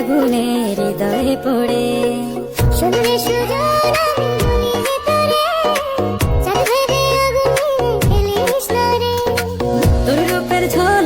আগুনে হৃদয়ে পড়ে। শুনলে সুজন আমি বলি তোরে, চাঁদ ভেবে আগুনে খেলিস না রে। তোর রূপের ঝড়